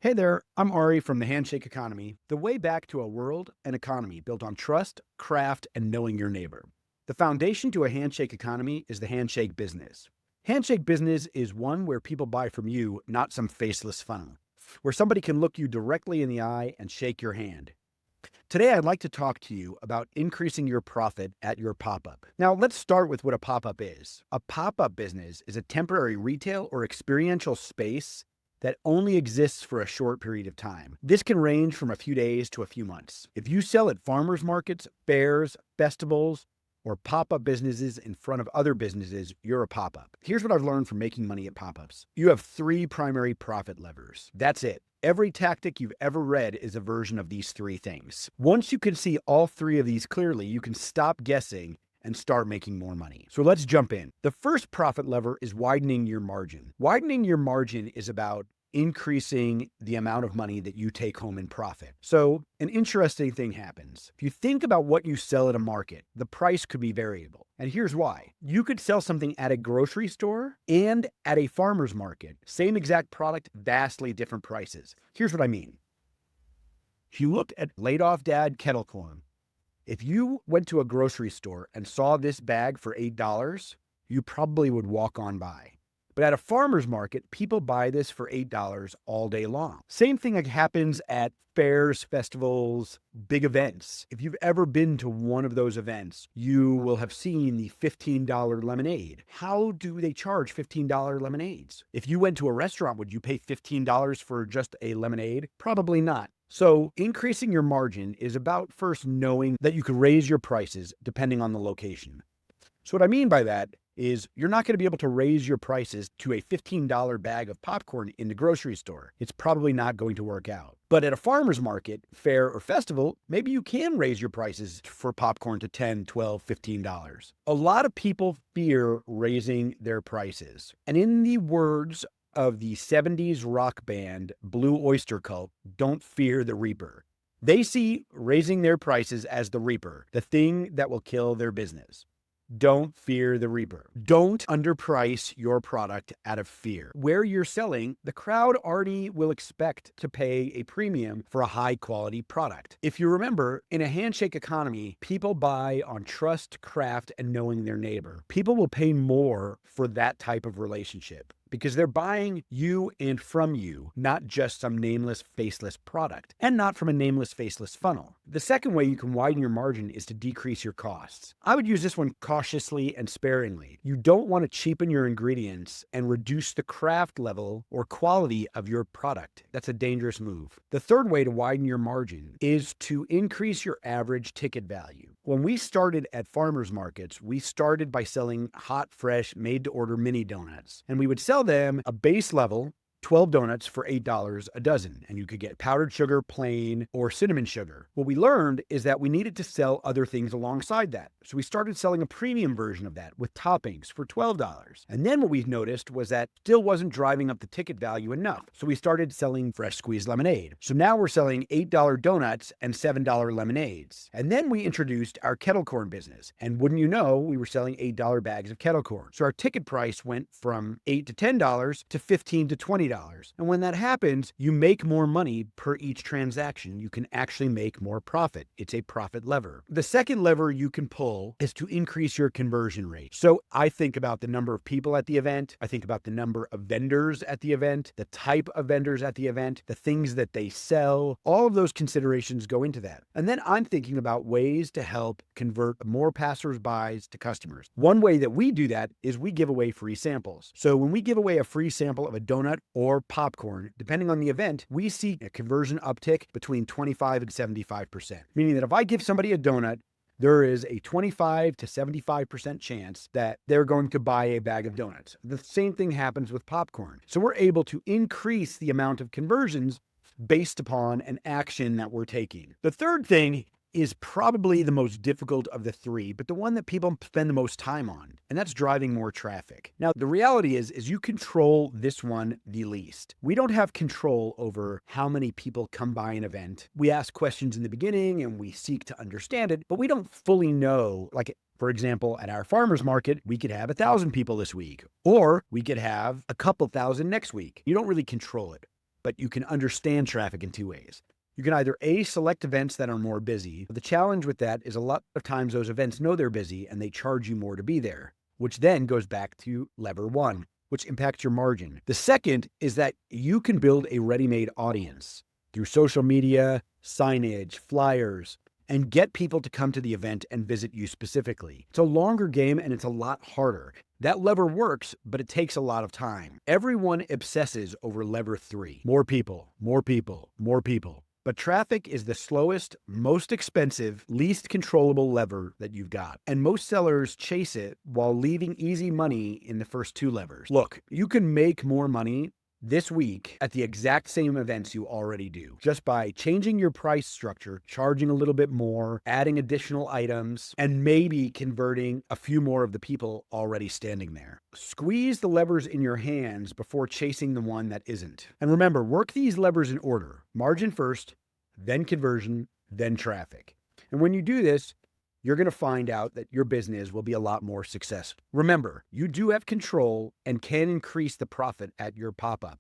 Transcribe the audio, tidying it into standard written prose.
Hey there, I'm Ari from the Handshake Economy, the way back to a world and economy built on trust, craft, and knowing your neighbor. The foundation to a handshake economy is the handshake business. Handshake business is one where people buy from you, not some faceless funnel, where somebody can look you directly in the eye and shake your hand. Today, I'd like to talk to you about increasing your profit at your pop up. Now, let's start with what a pop up is. A pop up business is a temporary retail or experiential space that only exists for a short period of time. This can range from a few days to a few months. If you sell at farmers markets, fairs, festivals, or pop up businesses in front of other businesses, you're a pop up. Here's what I've learned from making money at pop ups: you have three primary profit levers. That's it. Every tactic you've ever read is a version of these three things. Once you can see all three of these clearly, you can stop guessing and start making more money. So let's jump in. The first profit lever is widening your margin. Widening your margin is about increasing the amount of money that you take home in profit. So an interesting thing happens. If you think about what you sell at a market, the price could be variable. And here's why. You could sell something at a grocery store and at a farmer's market. Same exact product, vastly different prices. Here's what I mean. If you looked at laid off dad kettle corn, if you went to a grocery store and saw this bag for $8, you probably would walk on by. But at a farmer's market, people buy this for $8 all day long. Same thing happens at fairs, festivals, big events. If you've ever been to one of those events, you will have seen the $15 lemonade. How do they charge $15 lemonades? If you went to a restaurant, would you pay $15 for just a lemonade? Probably not. So increasing your margin is about first knowing that you can raise your prices depending on the location. So what I mean by that is you're not going to be able to raise your prices to a $15 bag of popcorn in the grocery store. It's probably not going to work out. But at a farmer's market, fair, or festival, maybe you can raise your prices for popcorn to $10, $12, $15. A lot of people fear raising their prices. And in the words of the 70s rock band Blue Oyster Cult, don't fear the Reaper. They see raising their prices as the Reaper, the thing that will kill their business. Don't fear the Reaper. Don't underprice your product out of fear. Where you're selling, the crowd already will expect to pay a premium for a high quality product. If you remember, in a handshake economy, people buy on trust, craft, and knowing their neighbor. People will pay more for that type of relationship because they're buying you and from you, not just some nameless, faceless product, and not from a nameless, faceless funnel. The second way you can widen your margin is to decrease your costs. I would use this one cautiously and sparingly. You don't want to cheapen your ingredients and reduce the craft level or quality of your product. That's a dangerous move. The third way to widen your margin is to increase your average ticket value. When we started at farmers markets, we started by selling hot, fresh, made-to-order mini donuts, and we would sell them a base level 12 donuts for $8 a dozen, and you could get powdered sugar, plain, or cinnamon sugar. What we learned is that we needed to sell other things alongside that. So we started selling a premium version of that with toppings for $12. And then what we noticed was that still wasn't driving up the ticket value enough. So we started selling fresh squeezed lemonade. So now we're selling $8 donuts and $7 lemonades. And then we introduced our kettle corn business. And wouldn't you know, we were selling $8 bags of kettle corn. So our ticket price went from $8 to $10 to $15 to $20. And when that happens, you make more money per each transaction. You can actually make more profit. It's a profit lever. The second lever you can pull is to increase your conversion rate. So I think about the number of people at the event. I think about the number of vendors at the event, the type of vendors at the event, the things that they sell. All of those considerations go into that. And then I'm thinking about ways to help convert more passersby to customers. One way that we do that is we give away free samples. So when we give away a free sample of a donut or popcorn, depending on the event, we see a conversion uptick between 25 and 75%. Meaning that if I give somebody a donut, there is a 25 to 75% chance that they're going to buy a bag of donuts. The same thing happens with popcorn. So we're able to increase the amount of conversions based upon an action that we're taking. The third thing is probably the most difficult of the three, but the one that people spend the most time on, and that's driving more traffic. Now, the reality is you control this one the least. We don't have control over how many people come by an event. We ask questions in the beginning and we seek to understand it, but we don't fully know, like, for example, at our farmers market, we could have 1,000 people this week, or we could have a couple thousand next week. You don't really control it. but you can understand traffic in two ways. You can either A, select events that are more busy. The challenge with that is a lot of times those events know they're busy and they charge you more to be there, which then goes back to lever one, which impacts your margin. The second is that you can build a ready-made audience through social media, signage, flyers, and get people to come to the event and visit you specifically. It's a longer game and it's a lot harder. That lever works, but it takes a lot of time. Everyone obsesses over lever three. More people, more people, more people. But traffic is the slowest, most expensive, least controllable lever that you've got. And most sellers chase it while leaving easy money in the first two levers. Look, you can make more money this week at the exact same events you already do, just by changing your price structure, charging a little bit more, adding additional items, and maybe converting a few more of the people already standing there. Squeeze the levers in your hands before chasing the one that isn't. And remember, work these levers in order: margin first, then conversion, then traffic. And when you do this, you're going to find out that your business will be a lot more successful. Remember, you do have control and can increase the profit at your pop-up.